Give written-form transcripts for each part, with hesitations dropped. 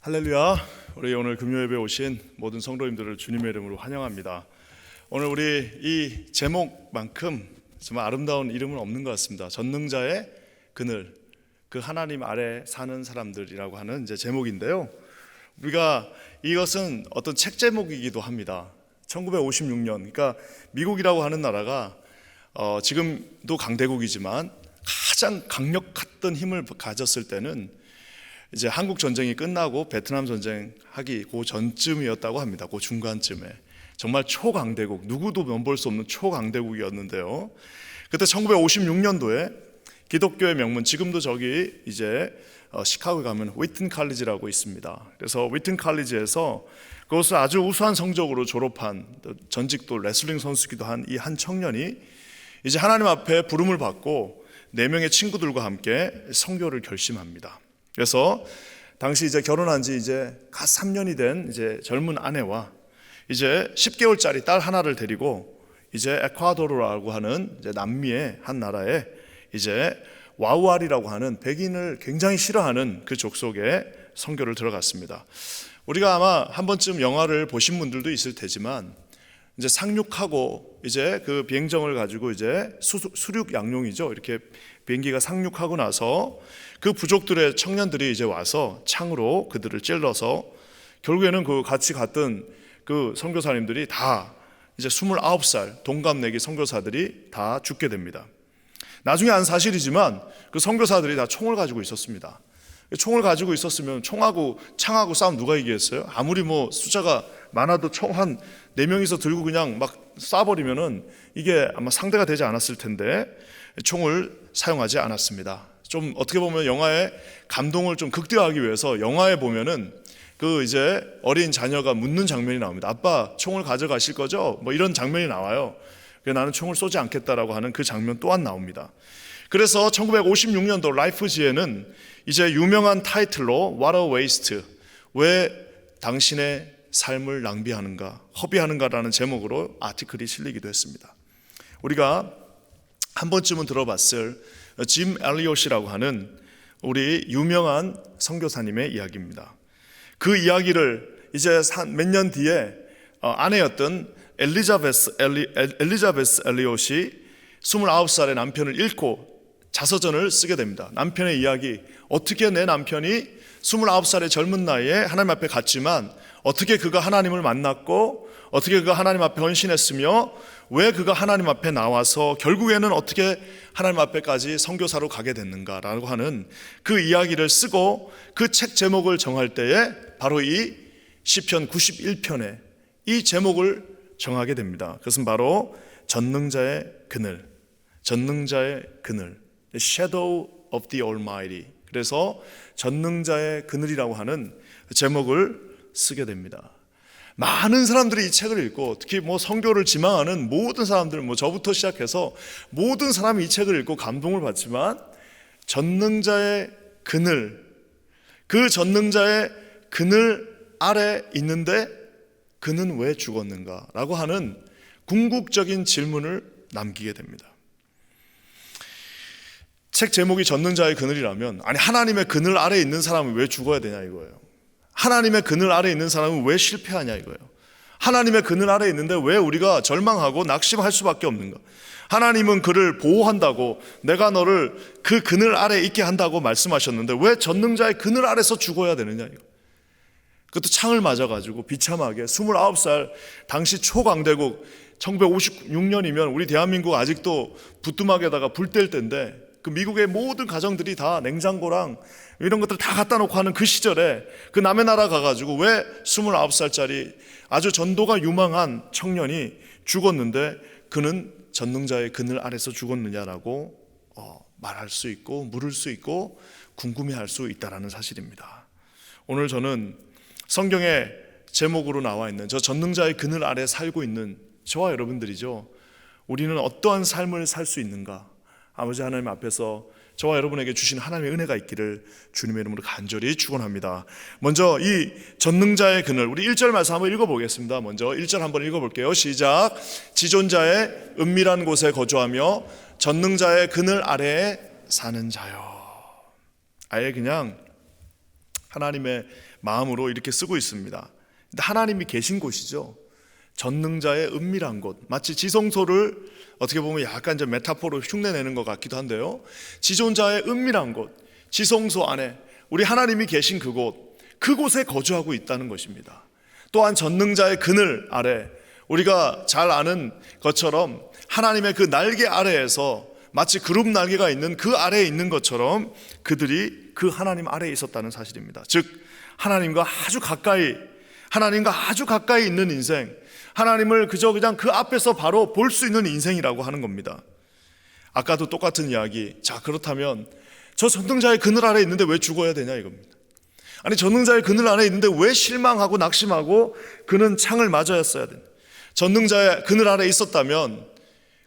할렐루야. 우리 오늘 금요 예배에 오신 모든 성도님들을 주님의 이름으로 환영합니다. 오늘 우리 이 제목만큼 정말 아름다운 이름은 없는 것 같습니다. 전능자의 그늘, 그 하나님 아래 사는 사람들이라고 하는 이제 제목인데요. 우리가 이것은 어떤 책 제목이기도 합니다. 1956년, 그러니까 미국이라고 하는 나라가 지금도 강대국이지만 가장 강력했던 힘을 가졌을 때는 이제 한국 전쟁이 끝나고 베트남 전쟁 하기 그 전쯤이었다고 합니다. 그 중간쯤에 정말 초강대국, 누구도 면볼 수 없는 초강대국이었는데요. 그때 1956년도에 기독교의 명문, 지금도 저기 이제 시카고에 가면 위튼 칼리지라고 있습니다. 그래서 위튼 칼리지에서 그것을 아주 우수한 성적으로 졸업한, 전직도 레슬링 선수기도 한 이 한 청년이 이제 하나님 앞에 부름을 받고 4명의 친구들과 함께 선교를 결심합니다. 그래서 당시 이제 결혼한 지 이제 갓 3년이 된 이제 젊은 아내와 이제 10개월짜리 딸 하나를 데리고 이제 에콰도르라고 하는 이제 남미의 한 나라에 이제 와우아리라고 하는 백인을 굉장히 싫어하는 그 족속에 선교를 들어갔습니다. 우리가 아마 한 번쯤 영화를 보신 분들도 있을 테지만 이제 상륙하고 이제 그 비행정을 가지고 이제 수륙 양용이죠. 이렇게 비행기가 상륙하고 나서 그 부족들의 청년들이 이제 와서 창으로 그들을 찔러서 결국에는 그 같이 갔던 그 선교사님들이 다 이제 29살 동갑내기 선교사들이 다 죽게 됩니다. 나중에 안 사실이지만 그 선교사들이 다 총을 가지고 있었습니다. 총을 가지고 있었으면 총하고 창하고 싸움 누가 이기겠어요? 아무리 뭐 숫자가 많아도 총 한 4명이서 들고 그냥 막 쏴버리면은 이게 아마 상대가 되지 않았을 텐데 총을 사용하지 않았습니다. 좀 어떻게 보면 영화의 감동을 좀 극대화하기 위해서 영화에 보면은 그 이제 어린 자녀가 묻는 장면이 나옵니다. 아빠 총을 가져가실 거죠? 뭐 이런 장면이 나와요. 나는 총을 쏘지 않겠다라고 하는 그 장면 또한 나옵니다. 그래서 1956년도 라이프지에는 이제 유명한 타이틀로 What a Waste, 왜 당신의 삶을 낭비하는가, 허비하는가라는 제목으로 아티클이 실리기도 했습니다. 우리가 한 번쯤은 들어봤을 짐 엘리엇이라고 하는 우리 유명한 선교사님의 이야기입니다. 그 이야기를 이제 몇 년 뒤에 아내였던 엘리자베스 엘리엇이 29살의 남편을 잃고 자서전을 쓰게 됩니다. 남편의 이야기, 어떻게 내 남편이 29살의 젊은 나이에 하나님 앞에 갔지만 어떻게 그가 하나님을 만났고 어떻게 그가 하나님 앞에 헌신했으며 왜 그가 하나님 앞에 나와서 결국에는 어떻게 하나님 앞에까지 선교사로 가게 됐는가라고 하는 그 이야기를 쓰고 그 책 제목을 정할 때에 바로 이 시편 91편에 이 제목을 정하게 됩니다. 그것은 바로 전능자의 그늘, 전능자의 그늘, The Shadow of the Almighty. 그래서 전능자의 그늘이라고 하는 제목을 쓰게 됩니다. 많은 사람들이 이 책을 읽고 특히 뭐 선교를 지망하는 모든 사람들, 뭐 저부터 시작해서 모든 사람이 이 책을 읽고 감동을 받지만 전능자의 그늘, 그 전능자의 그늘 아래 있는데 그는 왜 죽었는가 라고 하는 궁극적인 질문을 남기게 됩니다. 책 제목이 전능자의 그늘이라면, 아니 하나님의 그늘 아래에 있는 사람은 왜 죽어야 되냐 이거예요. 하나님의 그늘 아래에 있는 사람은 왜 실패하냐 이거예요. 하나님의 그늘 아래에 있는데 왜 우리가 절망하고 낙심할 수밖에 없는가. 하나님은 그를 보호한다고, 내가 너를 그 그늘 아래에 있게 한다고 말씀하셨는데 왜 전능자의 그늘 아래서 죽어야 되느냐 이거. 그것도 창을 맞아가지고 비참하게 29살 당시 초강대국, 1956년이면 우리 대한민국 아직도 부뚜막에다가 불 뗄 때인데 그 미국의 모든 가정들이 다 냉장고랑 이런 것들 다 갖다 놓고 하는 그 시절에 그 남의 나라 가가지고 왜 29살짜리 아주 전도가 유망한 청년이 죽었는데 그는 전능자의 그늘 아래서 죽었느냐라고 말할 수 있고 물을 수 있고 궁금해할 수 있다라는 사실입니다. 오늘 저는 성경의 제목으로 나와 있는 저 전능자의 그늘 아래 살고 있는 저와 여러분들이죠. 우리는 어떠한 삶을 살 수 있는가? 아버지 하나님 앞에서 저와 여러분에게 주신 하나님의 은혜가 있기를 주님의 이름으로 간절히 축원합니다. 먼저 이 전능자의 그늘, 우리 1절 말씀 한번 읽어보겠습니다. 먼저 1절 한번 읽어볼게요. 시작. 지존자의 은밀한 곳에 거주하며 전능자의 그늘 아래에 사는 자요. 아예 그냥 하나님의 마음으로 이렇게 쓰고 있습니다. 근데 하나님이 계신 곳이죠. 전능자의 은밀한 곳, 마치 지성소를 어떻게 보면 약간 좀 메타포로 흉내내는 것 같기도 한데요, 지존자의 은밀한 곳, 지성소 안에 우리 하나님이 계신 그곳에 거주하고 있다는 것입니다. 또한 전능자의 그늘 아래, 우리가 잘 아는 것처럼 하나님의 그 날개 아래에서 마치 그룹 날개가 있는 그 아래에 있는 것처럼 그들이 그 하나님 아래에 있었다는 사실입니다. 즉 하나님과 아주 가까이 있는 인생, 하나님을 그냥 그 앞에서 바로 볼 수 있는 인생이라고 하는 겁니다. 아까도 똑같은 이야기. 자, 그렇다면 저 전능자의 그늘 아래에 있는데 왜 죽어야 되냐 이겁니다. 아니, 전능자의 그늘 안에 있는데 왜 실망하고 낙심하고 그는 창을 맞아였어야 되냐. 전능자의 그늘 아래에 있었다면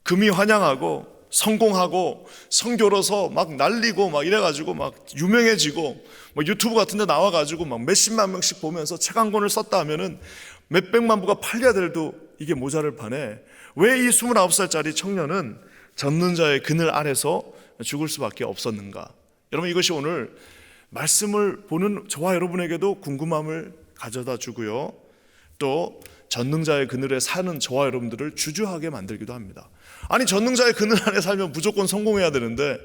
금이 환영하고 성공하고 선교로서 막 날리고 막 이래가지고 막 유명해지고 뭐 유튜브 같은 데 나와가지고 막 몇십만 명씩 보면서 책 한 권을 썼다 하면은 몇백만 부가 팔려야 돼도 이게 모자를 파네. 왜 이 29살짜리 청년은 전능자의 그늘 아래서 죽을 수밖에 없었는가? 여러분, 이것이 오늘 말씀을 보는 저와 여러분에게도 궁금함을 가져다 주고요, 또 전능자의 그늘에 사는 저와 여러분들을 주저하게 만들기도 합니다. 아니, 전능자의 그늘 안에 살면 무조건 성공해야 되는데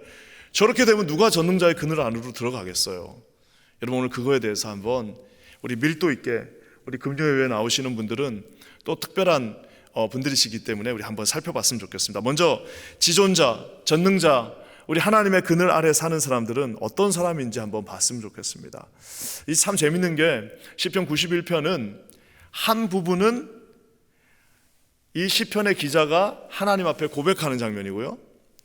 저렇게 되면 누가 전능자의 그늘 안으로 들어가겠어요? 여러분, 오늘 그거에 대해서 한번 우리 밀도 있게, 우리 금요일에 나오시는 분들은 또 특별한 분들이시기 때문에 우리 한번 살펴봤으면 좋겠습니다. 먼저 지존자, 전능자, 우리 하나님의 그늘 아래 사는 사람들은 어떤 사람인지 한번 봤으면 좋겠습니다. 이 참 재밌는 게 시편 91편은 한 부분은 이 시편의 기자가 하나님 앞에 고백하는 장면이고요,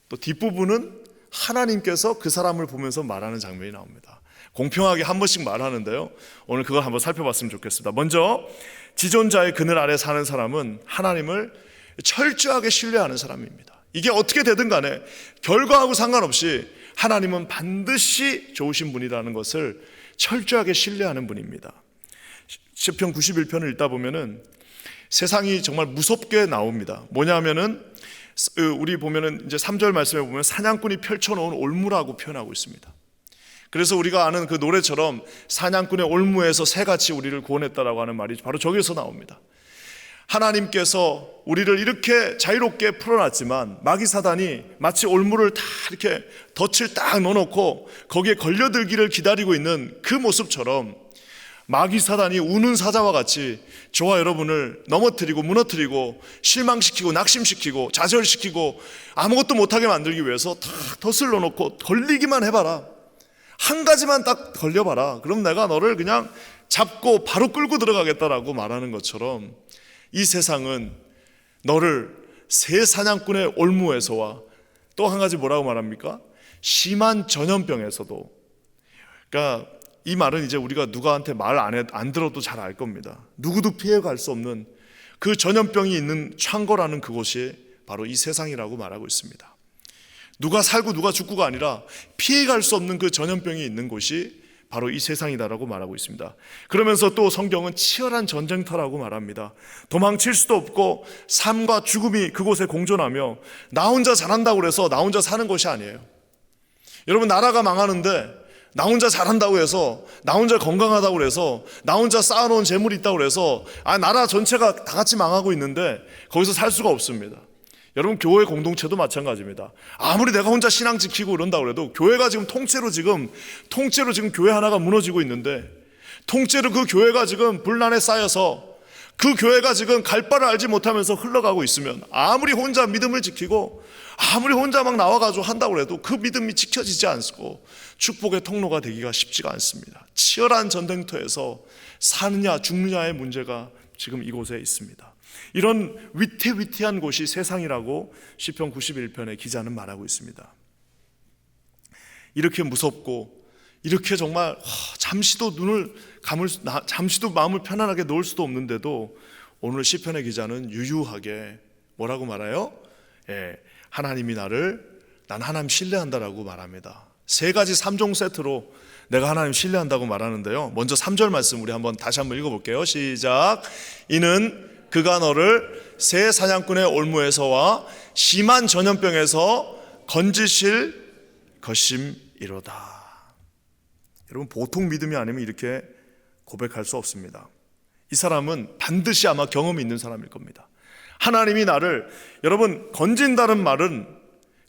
또 뒷부분은 하나님께서 그 사람을 보면서 말하는 장면이 나옵니다. 공평하게 한 번씩 말하는데요, 오늘 그걸 한번 살펴봤으면 좋겠습니다. 먼저 지존자의 그늘 아래 사는 사람은 하나님을 철저하게 신뢰하는 사람입니다. 이게 어떻게 되든 간에 결과하고 상관없이 하나님은 반드시 좋으신 분이라는 것을 철저하게 신뢰하는 분입니다. 시편 91편을 읽다 보면은 세상이 정말 무섭게 나옵니다. 뭐냐면은 우리 보면은 이제 3절 말씀에 보면 사냥꾼이 펼쳐놓은 올무라고 표현하고 있습니다. 그래서 우리가 아는 그 노래처럼 사냥꾼의 올무에서 새같이 우리를 구원했다라고 하는 말이 바로 저기서 나옵니다. 하나님께서 우리를 이렇게 자유롭게 풀어놨지만 마귀 사단이 마치 올무를 다 이렇게 덫을 딱 넣어놓고 거기에 걸려들기를 기다리고 있는 그 모습처럼 마귀 사단이 우는 사자와 같이 저와 여러분을 넘어뜨리고 무너뜨리고 실망시키고 낙심시키고 좌절시키고 아무것도 못하게 만들기 위해서 다 덫을 넣어놓고 걸리기만 해봐라, 한 가지만 딱 걸려봐라, 그럼 내가 너를 그냥 잡고 바로 끌고 들어가겠다라고 말하는 것처럼 이 세상은 너를 새 사냥꾼의 올무에서와 또 한 가지 뭐라고 말합니까? 심한 전염병에서도, 그러니까 이 말은 이제 우리가 누구한테 말 안 들어도 잘 알 겁니다. 누구도 피해갈 수 없는 그 전염병이 있는 창고라는 그곳이 바로 이 세상이라고 말하고 있습니다. 누가 살고 누가 죽고가 아니라 피해갈 수 없는 그 전염병이 있는 곳이 바로 이 세상이다라고 말하고 있습니다. 그러면서 또 성경은 치열한 전쟁터라고 말합니다. 도망칠 수도 없고 삶과 죽음이 그곳에 공존하며 나 혼자 잘한다고 해서 나 혼자 사는 것이 아니에요. 여러분, 나라가 망하는데 나 혼자 잘한다고 해서, 나 혼자 건강하다고 해서, 나 혼자 쌓아놓은 재물이 있다고 해서 나라 전체가 다 같이 망하고 있는데 거기서 살 수가 없습니다. 여러분, 교회 공동체도 마찬가지입니다. 아무리 내가 혼자 신앙 지키고 이런다고 해도 교회가 지금 통째로 교회 하나가 무너지고 있는데, 통째로 그 교회가 지금 분란에 쌓여서 그 교회가 지금 갈 바를 알지 못하면서 흘러가고 있으면 아무리 혼자 믿음을 지키고 아무리 혼자 막 나와가지고 한다고 해도 그 믿음이 지켜지지 않고 축복의 통로가 되기가 쉽지가 않습니다. 치열한 전쟁터에서 사느냐 죽느냐의 문제가 지금 이곳에 있습니다. 이런 위태위태한 곳이 세상이라고 시편 91편의 기자는 말하고 있습니다. 이렇게 무섭고 이렇게 정말 잠시도 마음을 편안하게 놓을 수도 없는데도 오늘 시편의 기자는 유유하게 뭐라고 말해요? 하나님이 난 하나님 신뢰한다라고 말합니다. 세 가지 3종 세트로 내가 하나님 신뢰한다고 말하는데요, 먼저 3절 말씀 우리 다시 한번 읽어볼게요. 시작. 이는 그가 너를 새 사냥꾼의 올무에서와 심한 전염병에서 건지실 것임이로다. 여러분, 보통 믿음이 아니면 이렇게 고백할 수 없습니다. 이 사람은 반드시 아마 경험이 있는 사람일 겁니다. 하나님이 나를, 여러분, 건진다는 말은,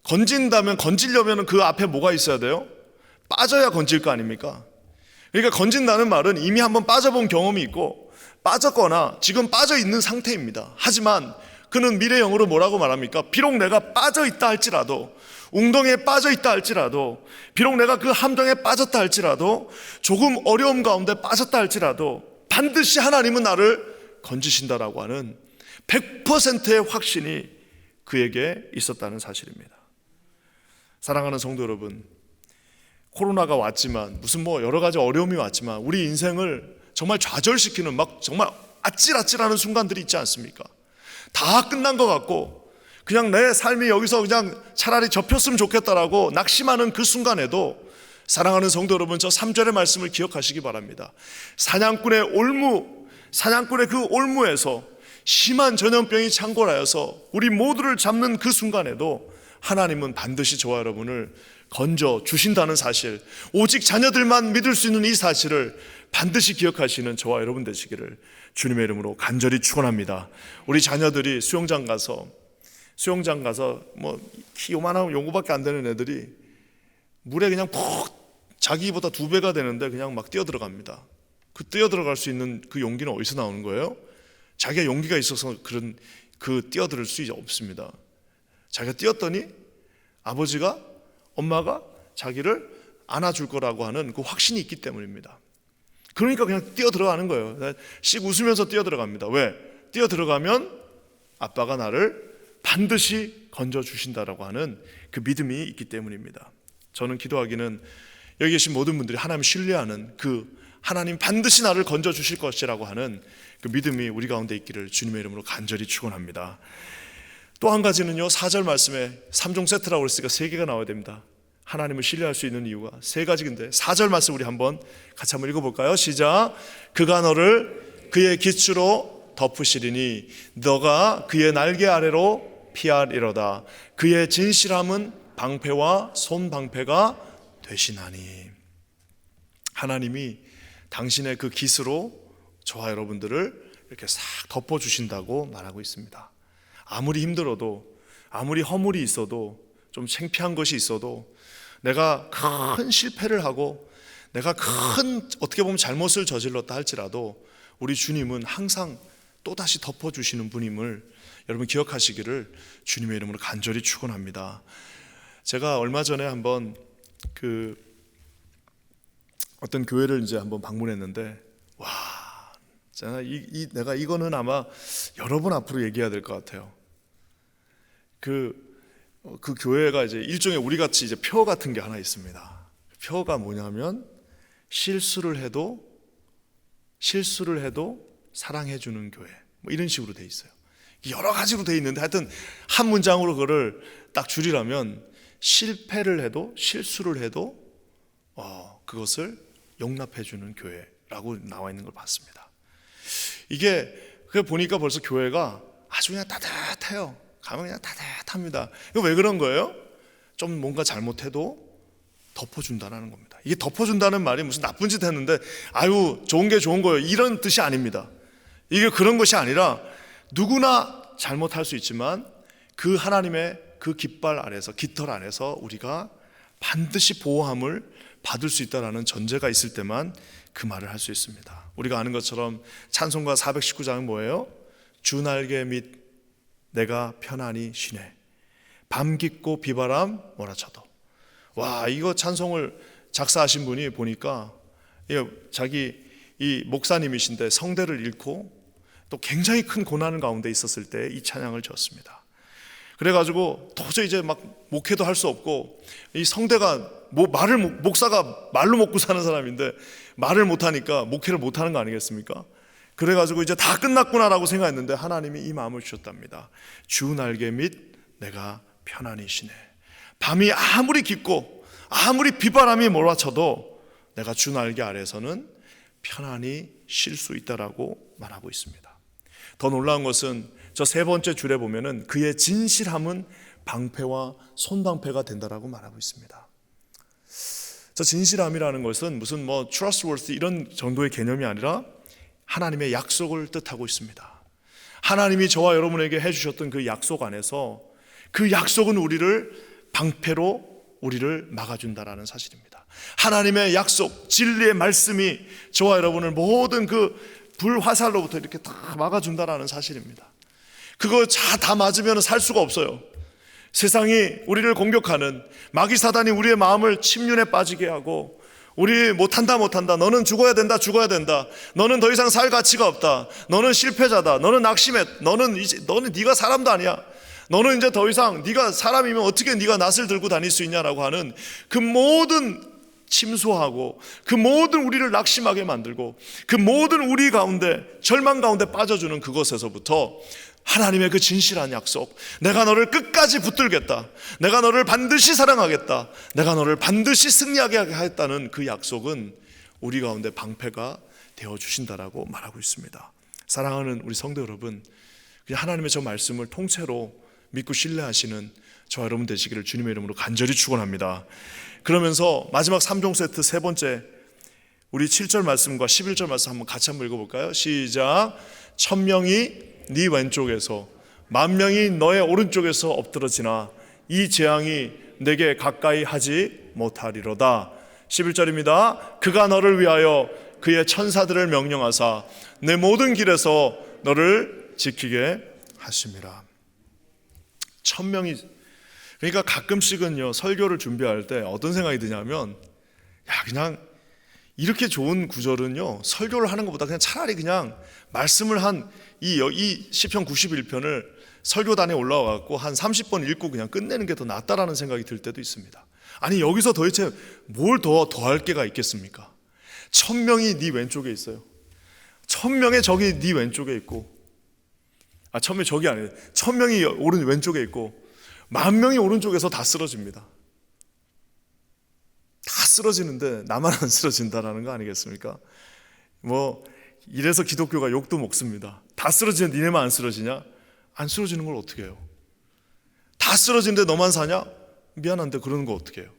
건진다면, 건지려면 그 앞에 뭐가 있어야 돼요? 빠져야 건질 거 아닙니까? 그러니까 건진다는 말은 이미 한번 빠져본 경험이 있고 빠졌거나 지금 빠져 있는 상태입니다. 하지만 그는 미래형으로 뭐라고 말합니까? 비록 내가 빠져 있다 할지라도, 웅덩이에 빠져 있다 할지라도, 비록 내가 그 함정에 빠졌다 할지라도, 조금 어려움 가운데 빠졌다 할지라도 반드시 하나님은 나를 건지신다라고 하는 100%의 확신이 그에게 있었다는 사실입니다. 사랑하는 성도 여러분, 코로나가 왔지만, 무슨 여러 가지 어려움이 왔지만 우리 인생을 정말 좌절시키는, 막 정말 아찔아찔하는 순간들이 있지 않습니까? 다 끝난 것 같고 그냥 내 삶이 여기서 그냥 차라리 접혔으면 좋겠다라고 낙심하는 그 순간에도, 사랑하는 성도 여러분, 저 3절의 말씀을 기억하시기 바랍니다. 사냥꾼의 그 올무에서 심한 전염병이 창궐하여서 우리 모두를 잡는 그 순간에도 하나님은 반드시 저와 여러분을 건져 주신다는 사실, 오직 자녀들만 믿을 수 있는 이 사실을 반드시 기억하시는 저와 여러분 되시기를 주님의 이름으로 간절히 축원합니다. 우리 자녀들이 수영장 가서 키 요만한 요거밖에 안 되는 애들이 물에 그냥 푹, 자기보다 2배가 되는데 그냥 막 뛰어들어갑니다. 그 뛰어들어갈 수 있는 그 용기는 어디서 나오는 거예요? 자기가 용기가 있어서 뛰어들을 수 없습니다. 자기가 뛰었더니 엄마가 자기를 안아줄 거라고 하는 그 확신이 있기 때문입니다. 그러니까 그냥 뛰어들어가는 거예요. 씩 웃으면서 뛰어들어갑니다. 왜? 뛰어들어가면 아빠가 나를 반드시 건져주신다라고 하는 그 믿음이 있기 때문입니다. 저는 기도하기는 여기 계신 모든 분들이 하나님 신뢰하는 그 하나님 반드시 나를 건져주실 것이라고 하는 그 믿음이 우리 가운데 있기를 주님의 이름으로 간절히 축원합니다. 또 한 가지는요, 4절 말씀에 3종 세트라고 했으니까 3개가 나와야 됩니다. 하나님을 신뢰할 수 있는 이유가 3가지인데 4절 말씀 우리 한번 같이 한번 읽어볼까요? 시작. 그가 너를 그의 기초로 덮으시리니 너가 그의 날개 아래로 피하리로다. 그의 진실함은 방패와 손방패가 되시나니. 하나님이 당신의 그 깃으로 저와 여러분들을 이렇게 싹 덮어주신다고 말하고 있습니다. 아무리 힘들어도, 아무리 허물이 있어도, 좀 창피한 것이 있어도, 내가 큰 실패를 하고 내가 큰 어떻게 보면 잘못을 저질렀다 할지라도 우리 주님은 항상 또다시 덮어주시는 분임을 여러분 기억하시기를 주님의 이름으로 간절히 축원합니다. 제가 얼마 전에 한번 어떤 교회를 이제 한번 방문했는데, 와, 내가 이거는 아마 여러 번 앞으로 얘기해야 될 것 같아요. 그 교회가 이제 일종의 우리 같이 이제 표 같은 게 하나 있습니다. 표가 뭐냐면 실수를 해도 사랑해주는 교회, 이런 식으로 돼 있어요. 여러 가지로 돼 있는데 하여튼 한 문장으로 그거를 딱 줄이라면 실패를 해도 실수를 해도 그것을 용납해주는 교회라고 나와 있는 걸 봤습니다. 이게 보니까 벌써 교회가 아주 그냥 따뜻해요. 가면 그냥 따뜻합니다. 이거 왜 그런 거예요? 좀 뭔가 잘못해도 덮어준다는 겁니다. 이게 덮어준다는 말이 무슨 나쁜 짓 했는데 아유 좋은 게 좋은 거예요, 이런 뜻이 아닙니다. 이게 그런 것이 아니라 누구나 잘못할 수 있지만 그 하나님의 그 깃털 안에서 우리가 반드시 보호함을 받을 수 있다는 전제가 있을 때만 그 말을 할 수 있습니다. 우리가 아는 것처럼 찬송가 419장은 뭐예요? 주 날개 밑 내가 편안히 쉬네. 밤 깊고 비바람 몰아쳐도. 와, 이거 찬송을 작사하신 분이 보니까 자기 이 목사님이신데 성대를 잃고 또 굉장히 큰 고난 가운데 있었을 때 이 찬양을 지었습니다. 그래가지고 도저히 이제 막 목회도 할 수 없고, 이 성대가 목사가 말로 먹고 사는 사람인데 말을 못하니까 목회를 못하는 거 아니겠습니까? 그래가지고 이제 다 끝났구나라고 생각했는데 하나님이 이 마음을 주셨답니다. 주 날개 밑 내가 편안히 쉬네. 밤이 아무리 깊고 아무리 비바람이 몰아쳐도 내가 주 날개 아래에서는 편안히 쉴 수 있다라고 말하고 있습니다. 더 놀라운 것은 저 3번째 줄에 보면은 그의 진실함은 방패와 손방패가 된다라고 말하고 있습니다. 저 진실함이라는 것은 무슨 뭐 trustworthy 이런 정도의 개념이 아니라 하나님의 약속을 뜻하고 있습니다. 하나님이 저와 여러분에게 해주셨던 그 약속 안에서 그 약속은 우리를 방패로 우리를 막아준다라는 사실입니다. 하나님의 약속, 진리의 말씀이 저와 여러분을 모든 그 불화살로부터 이렇게 다 막아준다라는 사실입니다. 그거 다 맞으면 살 수가 없어요. 세상이 우리를 공격하는 마귀 사단이 우리의 마음을 침륜에 빠지게 하고 우리 못한다 너는 죽어야 된다 너는 더 이상 살 가치가 없다, 너는 실패자다, 너는 낙심해, 너는 네가 사람도 아니야, 너는 이제 더 이상 네가 사람이면 어떻게 네가 낫을 들고 다닐 수 있냐라고 하는 그 모든 침소하고 그 모든 우리를 낙심하게 만들고 그 모든 우리 가운데 절망 가운데 빠져주는 그것에서부터 하나님의 그 진실한 약속, 내가 너를 끝까지 붙들겠다, 내가 너를 반드시 사랑하겠다, 내가 너를 반드시 승리하게 하겠다는 그 약속은 우리 가운데 방패가 되어주신다라고 말하고 있습니다. 사랑하는 우리 성도 여러분, 그냥 하나님의 저 말씀을 통째로 믿고 신뢰하시는 저와 여러분 되시기를 주님의 이름으로 간절히 축원합니다. 그러면서 마지막 3종 세트 세 번째, 우리 7절 말씀과 11절 말씀 한번 같이 한번 읽어볼까요? 시작. 1000명이 네 왼쪽에서 10,000명이 너의 오른쪽에서 엎드러지나 이 재앙이 내게 가까이 하지 못하리로다. 11절입니다. 그가 너를 위하여 그의 천사들을 명령하사 내 모든 길에서 너를 지키게 하심이라. 1000명이, 그러니까 가끔씩은요 설교를 준비할 때 어떤 생각이 드냐면, 그냥 이렇게 좋은 구절은요 설교를 하는 것보다 그냥 차라리 그냥 말씀을 한 이 시편 91편을 설교단에 올라와 갖고 한 30번 읽고 그냥 끝내는 게 더 낫다라는 생각이 들 때도 있습니다. 아니 여기서 도대체 뭘 더할 게가 있겠습니까? 1000명이 네 왼쪽에 있어요. 1000명의 적이 네 왼쪽에 있고, 1000명이 적이 아니에요. 1000명이 왼쪽에 있고 10,000명이 오른쪽에서 다 쓰러집니다. 다 쓰러지는데 나만 안 쓰러진다라는 거 아니겠습니까? 뭐 이래서 기독교가 욕도 먹습니다. 다 쓰러지는데 니네만 안 쓰러지냐? 안 쓰러지는 걸 어떻게 해요? 다 쓰러지는데 너만 사냐? 미안한데 그러는 거 어떻게 해요?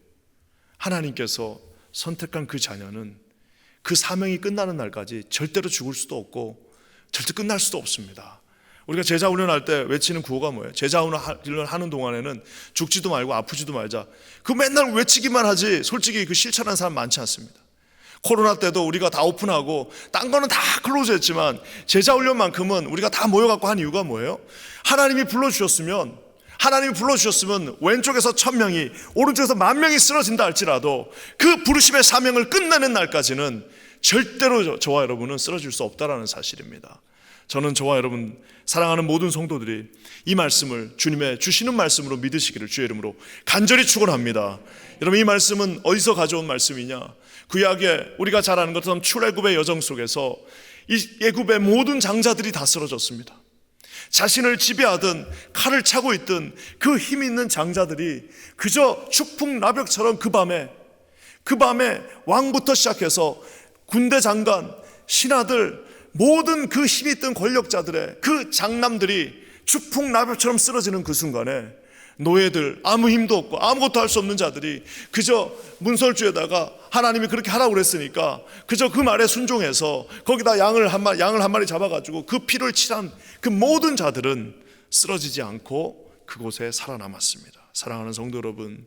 하나님께서 선택한 그 자녀는 그 사명이 끝나는 날까지 절대로 죽을 수도 없고 절대 끝날 수도 없습니다. 우리가 제자 훈련할 때 외치는 구호가 뭐예요? 제자 훈련하는 동안에는 죽지도 말고 아프지도 말자. 그 맨날 외치기만 하지 솔직히 그 실천하는 사람 많지 않습니다. 코로나 때도 우리가 다 오픈하고 딴 거는 다 클로즈 했지만 제자 훈련만큼은 우리가 다 모여갖고 한 이유가 뭐예요? 하나님이 불러주셨으면 왼쪽에서 1000명이 오른쪽에서 10,000명이 쓰러진다 할지라도 그 부르심의 사명을 끝내는 날까지는 절대로 저와 여러분은 쓰러질 수 없다라는 사실입니다. 저는 저와 여러분 사랑하는 모든 성도들이 이 말씀을 주님의 주시는 말씀으로 믿으시기를 주의 이름으로 간절히 축원합니다. 여러분, 이 말씀은 어디서 가져온 말씀이냐? 구약에 우리가 잘 아는 것처럼 출애굽의 여정 속에서 이 애굽의 모든 장자들이 다 쓰러졌습니다. 자신을 지배하던 칼을 차고 있던 그 힘 있는 장자들이 그저 축풍나벽처럼 그 밤에 왕부터 시작해서 군대 장관, 신하들, 모든 그 힘이 있던 권력자들의 그 장남들이 축풍나벽처럼 쓰러지는 그 순간에 노예들, 아무 힘도 없고 아무것도 할 수 없는 자들이 그저 문설주에다가 하나님이 그렇게 하라고 그랬으니까 그저 그 말에 순종해서 거기다 양을 한 마리 잡아가지고 그 피를 칠한 그 모든 자들은 쓰러지지 않고 그곳에 살아남았습니다. 사랑하는 성도 여러분,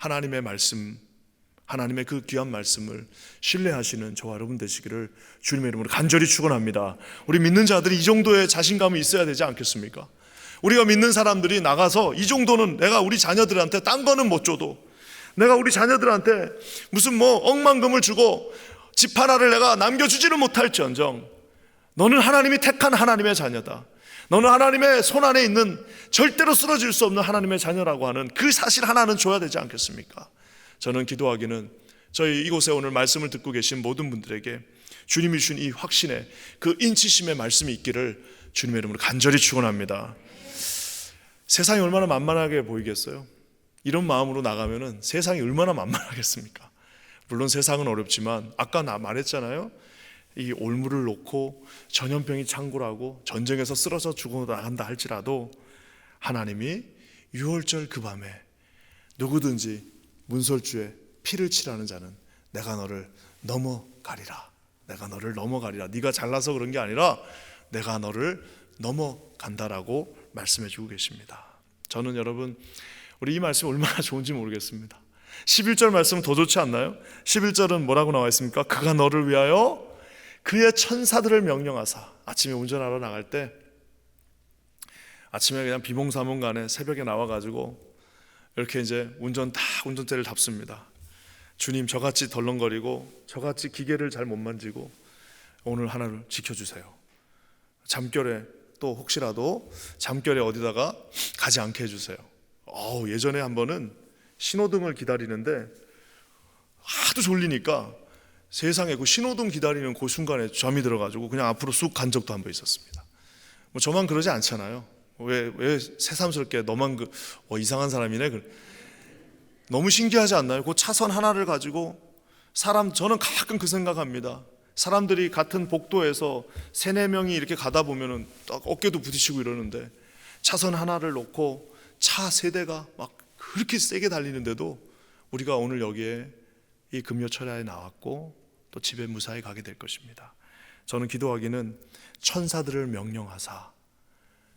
하나님의 말씀, 하나님의 그 귀한 말씀을 신뢰하시는 저와 여러분 되시기를 주님의 이름으로 간절히 축원합니다. 우리 믿는 자들이 이 정도의 자신감이 있어야 되지 않겠습니까? 우리가 믿는 사람들이 나가서 이 정도는 내가 우리 자녀들한테 딴 거는 못 줘도 내가 우리 자녀들한테 무슨 억만금을 주고 집 하나를 내가 남겨주지는 못할지언정 너는 하나님이 택한 하나님의 자녀다, 너는 하나님의 손 안에 있는 절대로 쓰러질 수 없는 하나님의 자녀라고 하는 그 사실 하나는 줘야 되지 않겠습니까? 저는 기도하기는 저희 이곳에 오늘 말씀을 듣고 계신 모든 분들에게 주님이 주신 이 확신의 그 인치심의 말씀이 있기를 주님의 이름으로 간절히 축원합니다. 세상이 얼마나 만만하게 보이겠어요? 이런 마음으로 나가면은 세상이 얼마나 만만하겠습니까? 물론 세상은 어렵지만 아까 나 말했잖아요. 이 올무를 놓고 전염병이 창궐하고 전쟁에서 쓰러져 죽어 나간다 할지라도 하나님이 유월절 그 밤에 누구든지 문설주에 피를 칠하는 자는 내가 너를 넘어가리라. 내가 너를 넘어가리라. 네가 잘나서 그런 게 아니라 내가 너를 넘어간다라고 말씀해 주고 계십니다. 저는 여러분, 우리 이 말씀이 얼마나 좋은지 모르겠습니다. 11절 말씀은 더 좋지 않나요? 11절은 뭐라고 나와 있습니까? 그가 너를 위하여 그의 천사들을 명령하사. 아침에 운전하러 나갈 때 아침에 그냥 비몽사몽간에 새벽에 나와가지고 이렇게 이제 운전대를 잡습니다. 주님, 저같이 덜렁거리고 저같이 기계를 잘 못 만지고 오늘 하나를 지켜주세요. 잠결에 또 혹시라도 잠결에 어디다가 가지 않게 해주세요. 예전에 한 번은 신호등을 기다리는데 하도 졸리니까 세상에 그 신호등 기다리는 그 순간에 잠이 들어가지고 그냥 앞으로 쑥 간 적도 한 번 있었습니다. 뭐 저만 그러지 않잖아요. 왜 새삼스럽게 너만 이상한 사람이네. 너무 신기하지 않나요? 그 차선 하나를 가지고 저는 가끔 그 생각합니다. 사람들이 같은 복도에서 3-4명이 이렇게 가다 보면은 딱 어깨도 부딪히고 이러는데 차선 하나를 놓고 차 3대가 막 그렇게 세게 달리는데도 우리가 오늘 여기에 이 금요철야에 나왔고 또 집에 무사히 가게 될 것입니다. 저는 기도하기는 천사들을 명령하사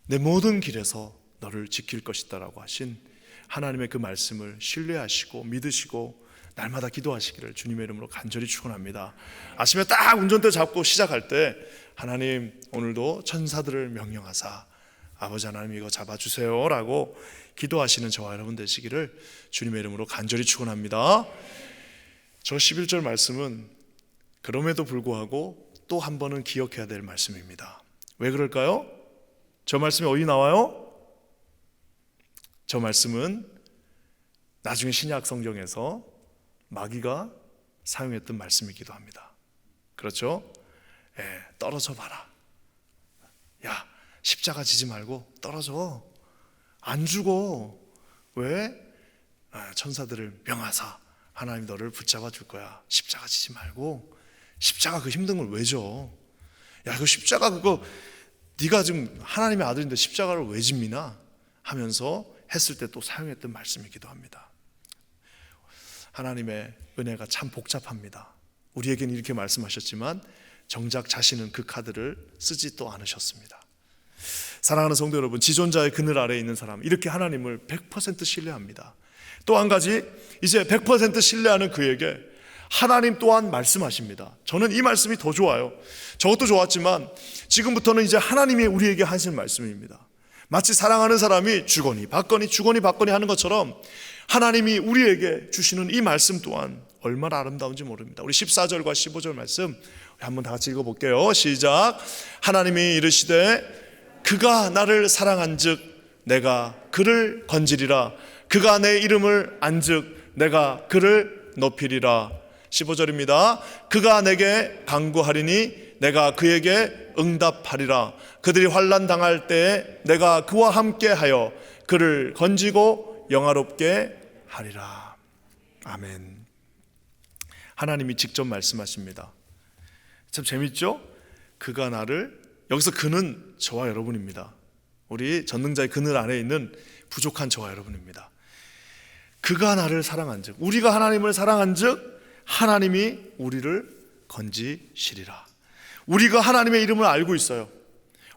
내 모든 길에서 너를 지킬 것이다라고 하신 하나님의 그 말씀을 신뢰하시고 믿으시고 날마다 기도하시기를 주님의 이름으로 간절히 축원합니다. 아침에 딱 운전대 잡고 시작할 때 하나님, 오늘도 천사들을 명령하사 아버지 하나님 이거 잡아주세요 라고 기도하시는 저와 여러분 되시기를 주님의 이름으로 간절히 축원합니다. 저 11절 말씀은 그럼에도 불구하고 또 한 번은 기억해야 될 말씀입니다. 왜 그럴까요? 저 말씀이 어디 나와요? 저 말씀은 나중에 신약 성경에서 마귀가 사용했던 말씀이기도 합니다. 그렇죠? 떨어져 봐라. 야, 십자가 지지 말고 떨어져. 안 죽어. 왜? 천사들을 명하사 하나님 너를 붙잡아 줄 거야. 십자가 지지 말고. 십자가 그 힘든 걸 왜 져? 야, 이거 십자가 그거 네가 지금 하나님의 아들인데 십자가를 왜 집니나? 하면서 했을 때 또 사용했던 말씀이기도 합니다. 하나님의 은혜가 참 복잡합니다. 우리에게는 이렇게 말씀하셨지만 정작 자신은 그 카드를 쓰지 또 않으셨습니다. 사랑하는 성도 여러분, 지존자의 그늘 아래에 있는 사람, 이렇게 하나님을 100% 신뢰합니다. 또 한 가지, 이제 100% 신뢰하는 그에게 하나님 또한 말씀하십니다. 저는 이 말씀이 더 좋아요. 저것도 좋았지만 지금부터는 이제 하나님이 우리에게 하신 말씀입니다. 마치 사랑하는 사람이 주거니 받거니 주거니 받거니 하는 것처럼 하나님이 우리에게 주시는 이 말씀 또한 얼마나 아름다운지 모릅니다. 우리 14절과 15절 말씀 한번 다 같이 읽어볼게요. 시작. 하나님이 이르시되 그가 나를 사랑한즉 내가 그를 건지리라. 그가 내 이름을 안즉 내가 그를 높이리라. 15절입니다. 그가 내게 간구하리니 내가 그에게 응답하리라. 그들이 환난 당할 때에 내가 그와 함께하여 그를 건지고 영화롭게 하리라. 아멘. 하나님이 직접 말씀하십니다. 참 재밌죠? 그가 나를, 여기서 그는 저와 여러분입니다. 우리 전능자의 그늘 안에 있는 부족한 저와 여러분입니다. 그가 나를 사랑한즉, 우리가 하나님을 사랑한즉 하나님이 우리를 건지시리라. 우리가 하나님의 이름을 알고 있어요.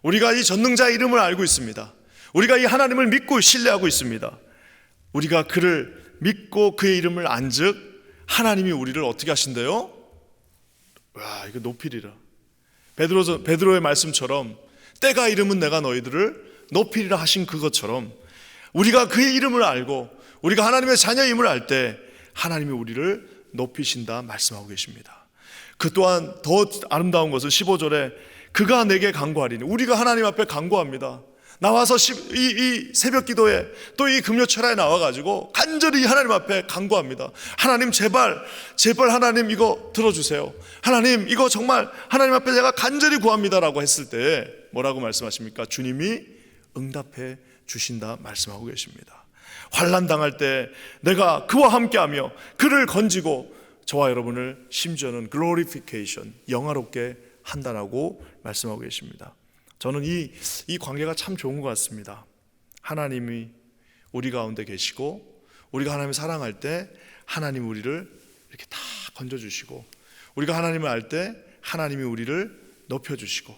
우리가 이 전능자의 이름을 알고 있습니다. 우리가 이 하나님을 믿고 신뢰하고 있습니다. 우리가 그를 믿고 그의 이름을 안즉 하나님이 우리를 어떻게 하신대요? 와, 이거 높이리라. 베드로의 말씀처럼 때가 이름은 내가 너희들을 높이리라 하신 그것처럼 우리가 그의 이름을 알고 우리가 하나님의 자녀임을 알 때 하나님이 우리를 높이신다 말씀하고 계십니다. 그 또한 더 아름다운 것은 15절에 그가 내게 간구하리니, 우리가 하나님 앞에 간구합니다. 나와서 이 새벽 기도에 또 이 금요철야에 나와가지고 간절히 하나님 앞에 간구합니다. 하나님 제발 하나님 이거 들어주세요. 하나님 이거 정말 하나님 앞에 제가 간절히 구합니다라고 했을 때 뭐라고 말씀하십니까? 주님이 응답해 주신다 말씀하고 계십니다. 환난 당할 때 내가 그와 함께하며 그를 건지고 저와 여러분을 심지어는 글로리피케이션, 영화롭게 한다라고 말씀하고 계십니다. 저는 이 관계가 참 좋은 것 같습니다. 하나님이 우리 가운데 계시고 우리가 하나님을 사랑할 때 하나님 우리를 이렇게 다 건져주시고, 우리가 하나님을 알 때 하나님이 우리를 높여주시고,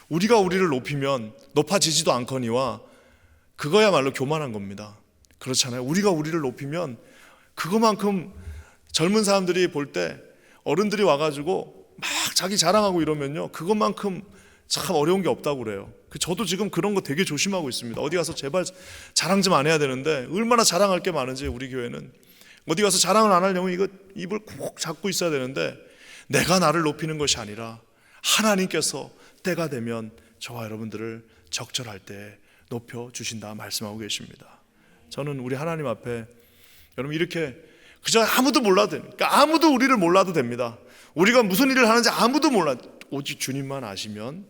우리가 우리를 높이면 높아지지도 않거니와 그거야말로 교만한 겁니다. 그렇잖아요. 우리가 우리를 높이면 그거만큼 젊은 사람들이 볼 때 어른들이 와가지고 막 자기 자랑하고 이러면요, 그것만큼 참 어려운 게 없다고 그래요. 저도 지금 그런 거 되게 조심하고 있습니다. 어디 가서 제발 자랑 좀 안 해야 되는데 얼마나 자랑할 게 많은지. 우리 교회는 어디 가서 자랑을 안 하려면 이거 입을 꼭 잡고 있어야 되는데, 내가 나를 높이는 것이 아니라 하나님께서 때가 되면 저와 여러분들을 적절할 때 높여주신다 말씀하고 계십니다. 저는 우리 하나님 앞에 여러분 이렇게 그저 아무도 몰라도 됩니다. 그러니까 아무도 우리를 몰라도 됩니다. 우리가 무슨 일을 하는지 아무도 몰라. 오직 주님만 아시면,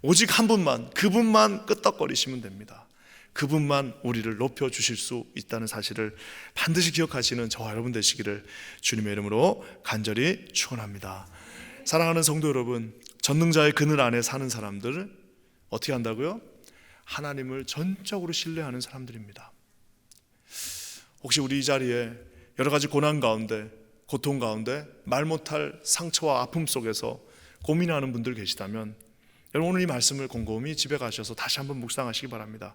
오직 한 분만, 그분만 끄떡거리시면 됩니다. 그분만 우리를 높여주실 수 있다는 사실을 반드시 기억하시는 저와 여러분 되시기를 주님의 이름으로 간절히 축원합니다. 사랑하는 성도 여러분, 전능자의 그늘 안에 사는 사람들 어떻게 한다고요? 하나님을 전적으로 신뢰하는 사람들입니다. 혹시 우리 이 자리에 여러 가지 고난 가운데, 고통 가운데, 말 못할 상처와 아픔 속에서 고민하는 분들 계시다면, 여러분 오늘 이 말씀을 곰곰이 집에 가셔서 다시 한번 묵상하시기 바랍니다.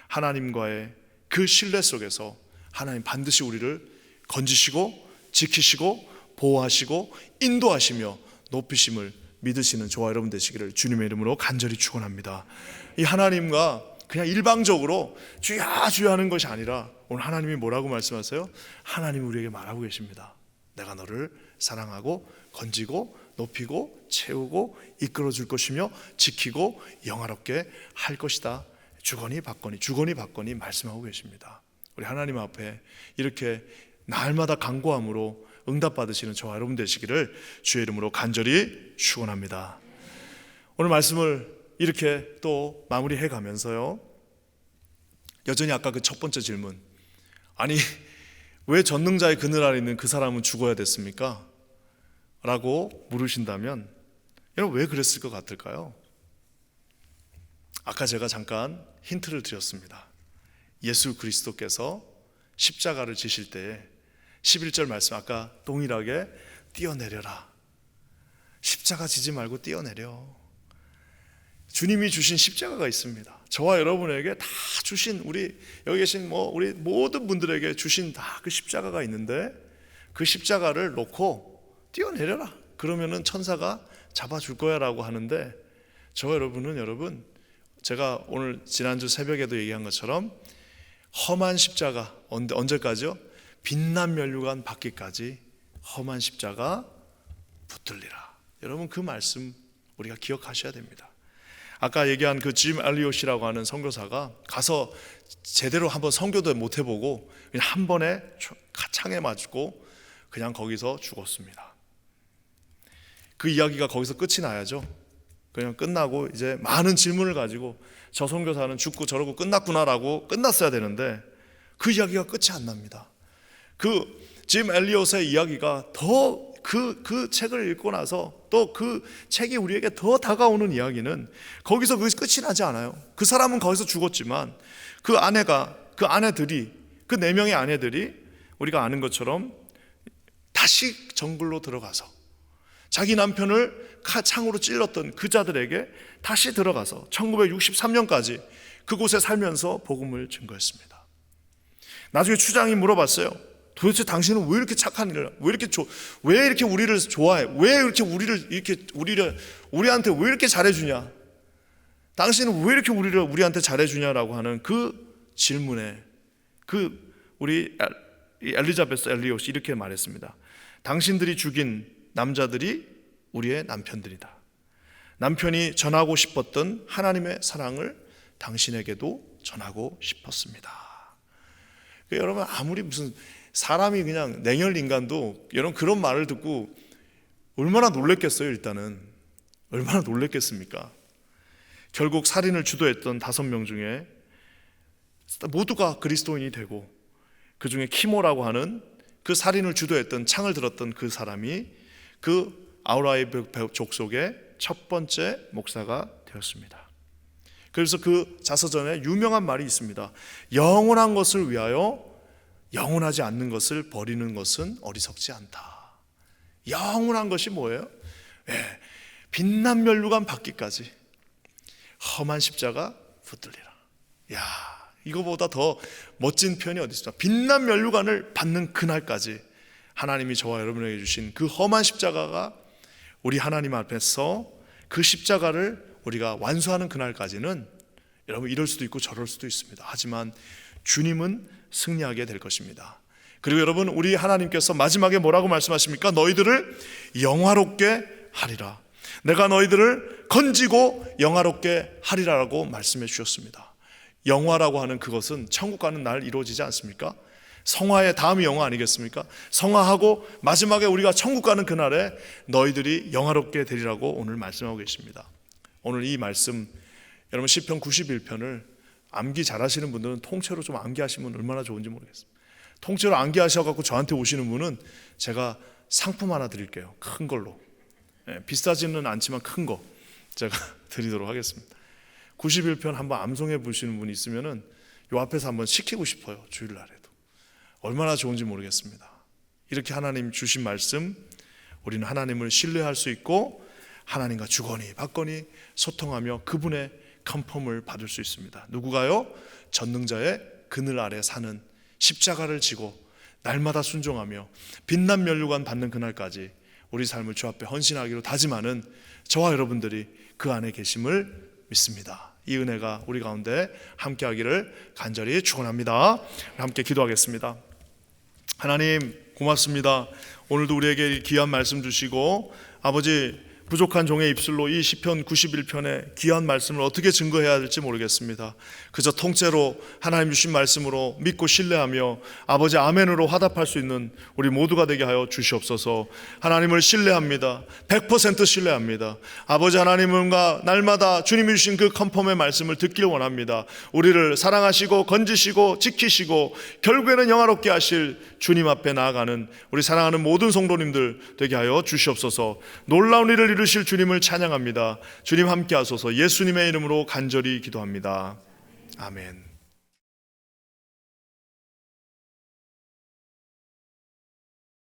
하나님과의 그 신뢰 속에서 하나님 반드시 우리를 건지시고 지키시고 보호하시고 인도하시며 높이심을 믿으시는 저와 여러분 되시기를 주님의 이름으로 간절히 축원합니다. 이 하나님과 그냥 일방적으로 주야 주야 하는 것이 아니라, 오늘 하나님이 뭐라고 말씀하세요? 하나님이 우리에게 말하고 계십니다. 내가 너를 사랑하고 건지고 높이고 채우고 이끌어 줄 것이며 지키고 영화롭게 할 것이다. 주거니 받거니 말씀하고 계십니다. 우리 하나님 앞에 이렇게 날마다 간구함으로 응답받으시는 저와 여러분 되시기를 주의 이름으로 간절히 축원합니다. 오늘 말씀을 이렇게 또 마무리해 가면서요, 여전히 아까 그 첫 번째 질문, 아니 왜 전능자의 그늘 아래 있는 그 사람은 죽어야 됐습니까? 라고 물으신다면, 여러분 왜 그랬을 것 같을까요? 아까 제가 잠깐 힌트를 드렸습니다. 예수 그리스도께서 십자가를 지실 때에 11절 말씀, 아까 동일하게 뛰어내려라, 십자가 지지 말고 뛰어내려. 주님이 주신 십자가가 있습니다. 저와 여러분에게 다 주신, 우리 여기 계신 우리 모든 분들에게 주신 다 그 십자가가 있는데, 그 십자가를 놓고 뛰어내려라, 그러면은 천사가 잡아줄 거야 라고 하는데, 저와 여러분은, 여러분 제가 오늘 지난주 새벽에도 얘기한 것처럼 험한 십자가, 언제까지요? 빛난 면류관 받기까지 험한 십자가 붙들리라. 여러분 그 말씀 우리가 기억하셔야 됩니다. 아까 얘기한 그 짐 엘리엇이라고 하는 선교사가 가서 제대로 한번 선교도 못 해보고 그냥 한 번에 창에 맞고 그냥 거기서 죽었습니다. 그 이야기가 거기서 끝이 나야죠. 그냥 끝나고 이제 많은 질문을 가지고 저 선교사는 죽고 저러고 끝났구나라고 끝났어야 되는데, 그 이야기가 끝이 안 납니다. 그 짐 엘리엇의 이야기가 더 그 책을 읽고 나서 또 그 책이 우리에게 더 다가오는 이야기는 거기서 그 끝이 나지 않아요. 그 사람은 거기서 죽었지만 그 아내가, 그 아내들이, 그 4명의 아내들이 우리가 아는 것처럼 다시 정글로 들어가서 자기 남편을 창으로 찔렀던 그 자들에게 다시 들어가서 1963년까지 그곳에 살면서 복음을 전거했습니다. 나중에 추장이 물어봤어요. 도대체 당신은 왜 이렇게 착한 일을, 왜 이렇게 우리를 좋아해? 왜 이렇게 우리한테 왜 이렇게 잘해주냐? 당신은 왜 이렇게 우리한테 잘해주냐라고 하는 그 질문에 우리 엘리자베스 엘리엇이 이렇게 말했습니다. 당신들이 죽인 남자들이 우리의 남편들이다. 남편이 전하고 싶었던 하나님의 사랑을 당신에게도 전하고 싶었습니다. 여러분 아무리 무슨 사람이 그냥 냉혈 인간도 여러분 그런 말을 듣고 얼마나 놀랬겠어요. 일단은 얼마나 놀랬겠습니까? 결국 살인을 주도했던 5명 중에 모두가 그리스도인이 되고, 그 중에 키모라고 하는 그 살인을 주도했던, 창을 들었던 그 사람이 그 아우라의 족속의 첫 번째 목사가 되었습니다. 그래서 그 자서전에 유명한 말이 있습니다. 영원한 것을 위하여 영원하지 않는 것을 버리는 것은 어리석지 않다. 영원한 것이 뭐예요? 예, 빛난 면류관 받기까지 험한 십자가 붙들리라. 야, 이거보다 더 멋진 표현이 어디 있습니까? 빛난 면류관을 받는 그날까지 하나님이 저와 여러분에게 주신 그 험한 십자가가 우리 하나님 앞에서 그 십자가를 우리가 완수하는 그날까지는 여러분 이럴 수도 있고 저럴 수도 있습니다. 하지만 주님은 승리하게 될 것입니다. 그리고 여러분, 우리 하나님께서 마지막에 뭐라고 말씀하십니까? 너희들을 영화롭게 하리라. 내가 너희들을 건지고 영화롭게 하리라라고 말씀해 주셨습니다. 영화라고 하는 그것은 천국 가는 날 이루어지지 않습니까? 성화의 다음이 영화 아니겠습니까? 성화하고 마지막에 우리가 천국 가는 그날에 너희들이 영화롭게 되리라고 오늘 말씀하고 계십니다. 오늘 이 말씀, 여러분 시편 91편을 암기 잘하시는 분들은 통째로 좀 암기하시면 얼마나 좋은지 모르겠습니다. 통째로 암기하셔갖고 저한테 오시는 분은 제가 상품 하나 드릴게요. 큰 걸로. 비싸지는 않지만 큰 거 제가 드리도록 하겠습니다. 91편 한번 암송해 보시는 분이 있으면은 요 앞에서 한번 시키고 싶어요. 주일날에도. 얼마나 좋은지 모르겠습니다. 이렇게 하나님 주신 말씀, 우리는 하나님을 신뢰할 수 있고 하나님과 주거니 받거니 소통하며 그분의 컨펌을 받을 수 있습니다. 누구가요? 전능자의 그늘 아래 사는, 십자가를 지고 날마다 순종하며 빛난 면류관 받는 그날까지 우리 삶을 주 앞에 헌신하기로 다짐하는 저와 여러분들이 그 안에 계심을 믿습니다. 이 은혜가 우리 가운데 함께하기를 간절히 축원합니다. 함께 기도하겠습니다. 하나님 고맙습니다. 오늘도 우리에게 귀한 말씀 주시고 아버지, 부족한 종의 입술로 이 시편 91편의 귀한 말씀을 어떻게 증거해야 될지 모르겠습니다. 그저 통째로 하나님 주신 말씀으로 믿고 신뢰하며 아버지 아멘으로 화답할 수 있는 우리 모두가 되게 하여 주시옵소서. 하나님을 신뢰합니다. 100% 신뢰합니다. 아버지 하나님과 날마다 주님이 주신 그 컨펌의 말씀을 듣길 원합니다. 우리를 사랑하시고 건지시고 지키시고 결국에는 영화롭게 하실 주님 앞에 나아가는 우리 사랑하는 모든 성도님들 되게 하여 주시옵소서. 놀라운 일을 이루실 주님을 찬양합니다. 주님 함께 하소서. 예수님의 이름으로 간절히 기도합니다. 아멘.